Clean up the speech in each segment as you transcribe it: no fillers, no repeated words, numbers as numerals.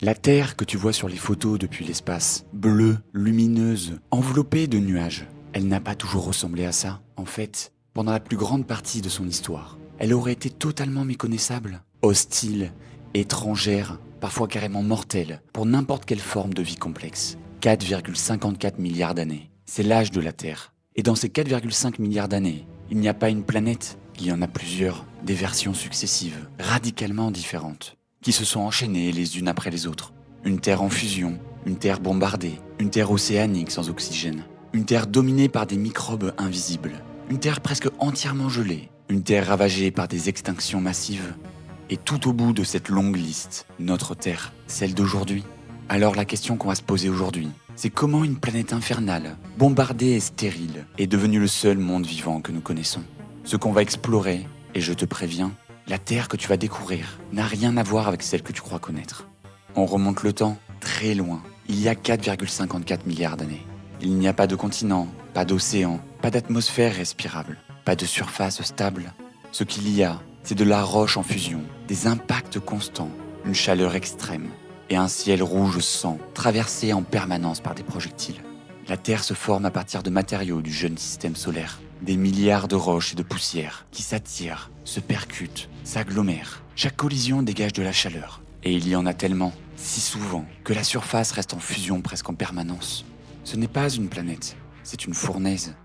La Terre que tu vois sur les photos depuis l'espace, bleue, lumineuse, enveloppée de nuages, elle n'a pas toujours ressemblé à ça. En fait, pendant la plus grande partie de son histoire, elle aurait été totalement méconnaissable, hostile, étrangère, parfois carrément mortelle, pour n'importe quelle forme de vie complexe. 4,54 milliards d'années, c'est l'âge de la Terre. Et dans ces 4,5 milliards d'années, il n'y a pas une planète, il y en a plusieurs, des versions successives, radicalement différentes, qui se sont enchaînées les unes après les autres. Une Terre en fusion, une Terre bombardée, une Terre océanique sans oxygène, une Terre dominée par des microbes invisibles, une Terre presque entièrement gelée, une Terre ravagée par des extinctions massives. Et tout au bout de cette longue liste, notre Terre, celle d'aujourd'hui. Alors la question qu'on va se poser aujourd'hui, c'est comment une planète infernale, bombardée et stérile, est devenue le seul monde vivant que nous connaissons. Ce qu'on va explorer, et je te préviens, la Terre que tu vas découvrir n'a rien à voir avec celle que tu crois connaître. On remonte le temps très loin, il y a 4,54 milliards d'années. Il n'y a pas de continent, pas d'océan, pas d'atmosphère respirable, pas de surface stable. Ce qu'il y a, c'est de la roche en fusion, des impacts constants, une chaleur extrême et un ciel rouge sang traversé en permanence par des projectiles. La Terre se forme à partir de matériaux du jeune système solaire, des milliards de roches et de poussières qui s'attirent, se percutent, s'agglomèrent. Chaque collision dégage de la chaleur et il y en a tellement, si souvent, que la surface reste en fusion presque en permanence. Ce n'est pas une planète, c'est une fournaise.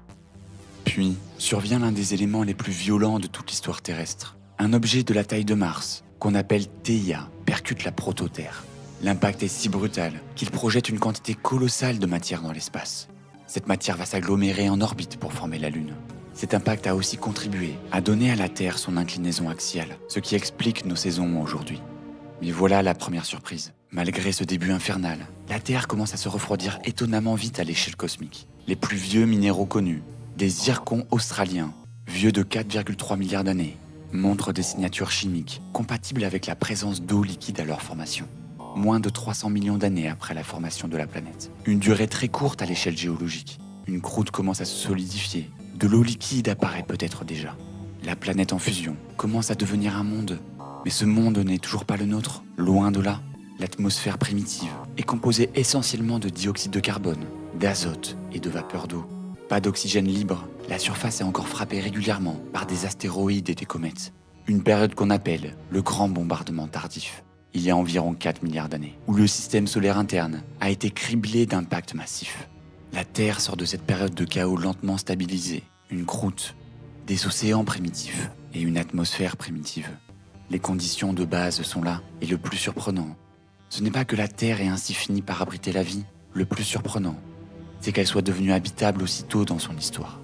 Puis survient l'un des éléments les plus violents de toute l'histoire terrestre. Un objet de la taille de Mars, qu'on appelle Theia, percute la proto-Terre. L'impact est si brutal qu'il projette une quantité colossale de matière dans l'espace. Cette matière va s'agglomérer en orbite pour former la Lune. Cet impact a aussi contribué à donner à la Terre son inclinaison axiale, ce qui explique nos saisons aujourd'hui. Mais voilà la première surprise. Malgré ce début infernal, la Terre commence à se refroidir étonnamment vite à l'échelle cosmique. Les plus vieux minéraux connus, des zircons australiens, vieux de 4,3 milliards d'années, montrent des signatures chimiques compatibles avec la présence d'eau liquide à leur formation. Moins de 300 millions d'années après la formation de la planète. Une durée très courte à l'échelle géologique. Une croûte commence à se solidifier. De l'eau liquide apparaît peut-être déjà. La planète en fusion commence à devenir un monde. Mais ce monde n'est toujours pas le nôtre, loin de là. L'atmosphère primitive est composée essentiellement de dioxyde de carbone, d'azote et de vapeur d'eau. Pas d'oxygène libre, la surface est encore frappée régulièrement par des astéroïdes et des comètes. Une période qu'on appelle le grand bombardement tardif. Il y a environ 4 milliards d'années, où le système solaire interne a été criblé d'impacts massifs. La Terre sort de cette période de chaos lentement stabilisée, une croûte, des océans primitifs et une atmosphère primitive. Les conditions de base sont là, et le plus surprenant, ce n'est pas que la Terre ait ainsi fini par abriter la vie, le plus surprenant, c'est qu'elle soit devenue habitable aussitôt dans son histoire.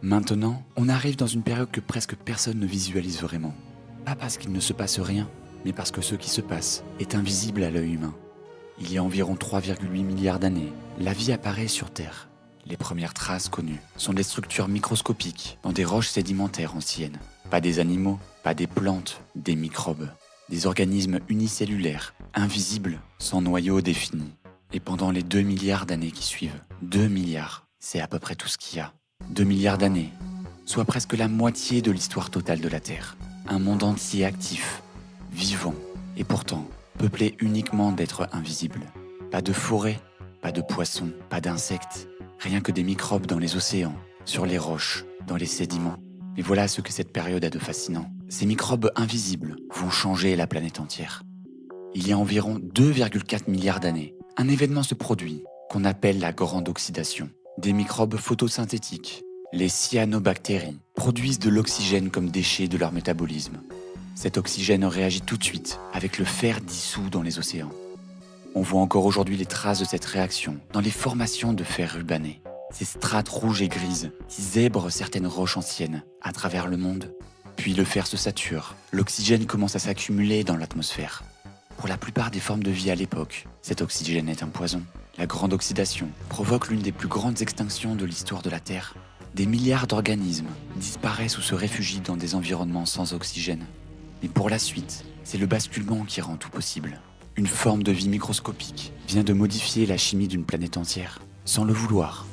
Maintenant, on arrive dans une période que presque personne ne visualise vraiment. Pas parce qu'il ne se passe rien, mais parce que ce qui se passe est invisible à l'œil humain. Il y a environ 3,8 milliards d'années, la vie apparaît sur Terre. Les premières traces connues sont des structures microscopiques dans des roches sédimentaires anciennes. Pas des animaux, pas des plantes, des microbes. Des organismes unicellulaires, invisibles, sans noyau défini. Et pendant les 2 milliards d'années qui suivent, 2 milliards, c'est à peu près tout ce qu'il y a. 2 milliards d'années, soit presque la moitié de l'histoire totale de la Terre. Un monde entier actif, vivant, et pourtant peuplé uniquement d'êtres invisibles. Pas de forêt, pas de poissons, pas d'insectes, rien que des microbes dans les océans, sur les roches, dans les sédiments. Et voilà ce que cette période a de fascinant. Ces microbes invisibles vont changer la planète entière. Il y a environ 2,4 milliards d'années, un événement se produit qu'on appelle la grande oxydation. Des microbes photosynthétiques, les cyanobactéries, produisent de l'oxygène comme déchet de leur métabolisme. Cet oxygène réagit tout de suite avec le fer dissous dans les océans. On voit encore aujourd'hui les traces de cette réaction dans les formations de fer rubané. Ces strates rouges et grises qui zèbrent certaines roches anciennes à travers le monde. Puis le fer se sature, l'oxygène commence à s'accumuler dans l'atmosphère. Pour la plupart des formes de vie à l'époque, cet oxygène est un poison. La grande oxydation provoque l'une des plus grandes extinctions de l'histoire de la Terre. Des milliards d'organismes disparaissent ou se réfugient dans des environnements sans oxygène. Mais pour la suite, c'est le basculement qui rend tout possible. Une forme de vie microscopique vient de modifier la chimie d'une planète entière, sans le vouloir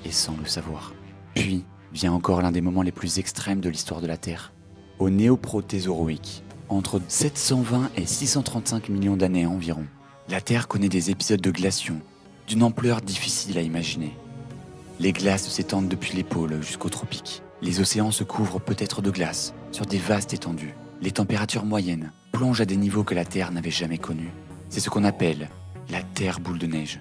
et sans le savoir. Puis vient encore l'un des moments les plus extrêmes de l'histoire de la Terre. Au Néoprotézoroïque, entre 720 et 635 millions d'années environ, La Terre connaît des épisodes de glaciation d'une ampleur difficile à imaginer. Les glaces s'étendent depuis les pôles jusqu'aux tropiques. Les océans se couvrent peut-être de glace sur des vastes étendues. Les températures moyennes plongent à des niveaux que la Terre n'avait jamais connus. C'est ce qu'on appelle la Terre boule de neige.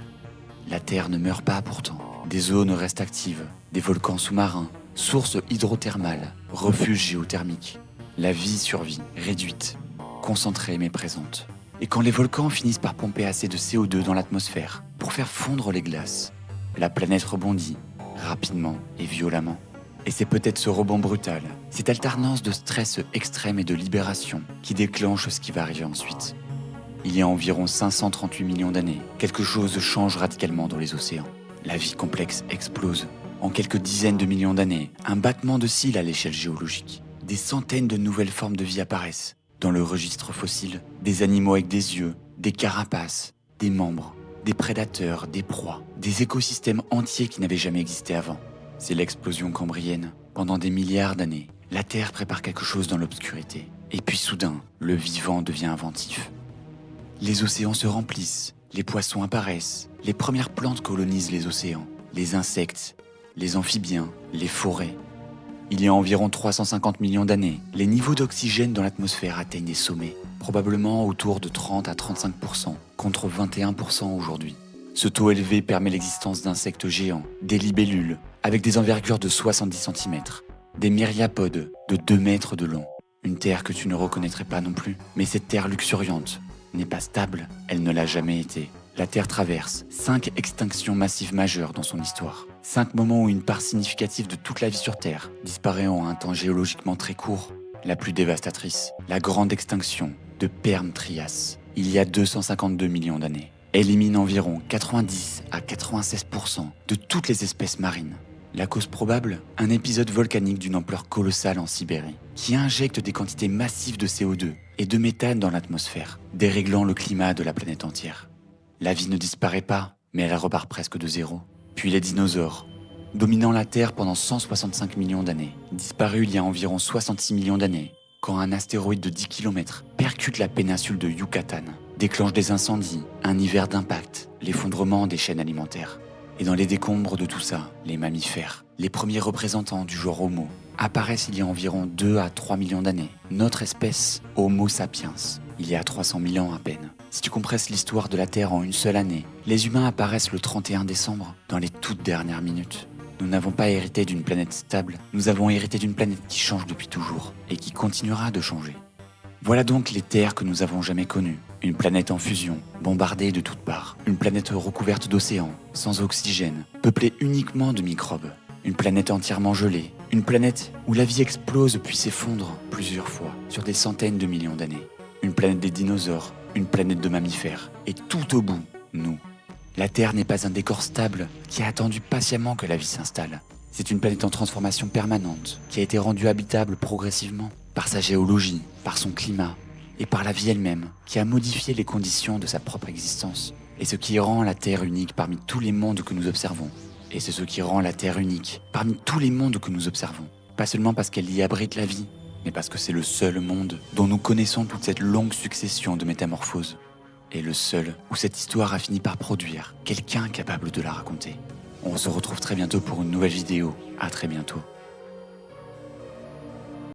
La Terre ne meurt pas pourtant. Des zones restent actives, des volcans sous-marins, sources hydrothermales, refuges géothermiques. La vie survit, réduite, concentrée mais présente. Et quand les volcans finissent par pomper assez de CO2 dans l'atmosphère pour faire fondre les glaces, la planète rebondit, rapidement et violemment. Et c'est peut-être ce rebond brutal, cette alternance de stress extrême et de libération qui déclenche ce qui va arriver ensuite. Il y a environ 538 millions d'années, quelque chose change radicalement dans les océans. La vie complexe explose. En quelques dizaines de millions d'années, un battement de cils à l'échelle géologique. Des centaines de nouvelles formes de vie apparaissent. Dans le registre fossile, des animaux avec des yeux, des carapaces, des membres, des prédateurs, des proies, des écosystèmes entiers qui n'avaient jamais existé avant. C'est l'explosion cambrienne. Pendant des milliards d'années, la Terre prépare quelque chose dans l'obscurité. Et puis soudain, le vivant devient inventif. Les océans se remplissent, les poissons apparaissent, les premières plantes colonisent les océans, les insectes, les amphibiens, les forêts. Il y a environ 350 millions d'années, les niveaux d'oxygène dans l'atmosphère atteignent des sommets, probablement autour de 30 à 35%, contre 21% aujourd'hui. Ce taux élevé permet l'existence d'insectes géants, des libellules, avec des envergures de 70 cm, des myriapodes de 2 mètres de long. Une terre que tu ne reconnaîtrais pas non plus, mais cette terre luxuriante n'est pas stable, elle ne l'a jamais été. La Terre traverse 5 extinctions massives majeures dans son histoire. 5 moments où une part significative de toute la vie sur Terre disparaît en un temps géologiquement très court. La plus dévastatrice, la grande extinction de Perm-Trias, il y a 252 millions d'années, élimine environ 90 à 96% de toutes les espèces marines. La cause probable, un épisode volcanique d'une ampleur colossale en Sibérie, qui injecte des quantités massives de CO2 et de méthane dans l'atmosphère, déréglant le climat de la planète entière. La vie ne disparaît pas, mais elle repart presque de zéro. Puis les dinosaures, dominant la Terre pendant 165 millions d'années, disparus il y a environ 66 millions d'années, quand un astéroïde de 10 km percute la péninsule de Yucatan, déclenche des incendies, un hiver d'impact, l'effondrement des chaînes alimentaires. Et dans les décombres de tout ça, les mammifères, les premiers représentants du genre Homo, apparaissent il y a environ 2 à 3 millions d'années. Notre espèce, Homo sapiens, il y a 300 000 ans à peine. Si tu compresses l'histoire de la Terre en une seule année, les humains apparaissent le 31 décembre, dans les toutes dernières minutes. Nous n'avons pas hérité d'une planète stable, nous avons hérité d'une planète qui change depuis toujours, et qui continuera de changer. Voilà donc les terres que nous n'avons jamais connues. Une planète en fusion, bombardée de toutes parts. Une planète recouverte d'océans, sans oxygène, peuplée uniquement de microbes. Une planète entièrement gelée. Une planète où la vie explose puis s'effondre plusieurs fois, sur des centaines de millions d'années. Une planète des dinosaures, une planète de mammifères. Et tout au bout, nous. La Terre n'est pas un décor stable qui a attendu patiemment que la vie s'installe. C'est une planète en transformation permanente qui a été rendue habitable progressivement par sa géologie, par son climat et par la vie elle-même qui a modifié les conditions de sa propre existence. Et ce qui rend la Terre unique parmi tous les mondes que nous observons. Et c'est ce qui rend la Terre unique parmi tous les mondes que nous observons. Pas seulement parce qu'elle y abrite la vie, mais parce que c'est le seul monde dont nous connaissons toute cette longue succession de métamorphoses. Et le seul où cette histoire a fini par produire quelqu'un capable de la raconter. On se retrouve très bientôt pour une nouvelle vidéo. À très bientôt.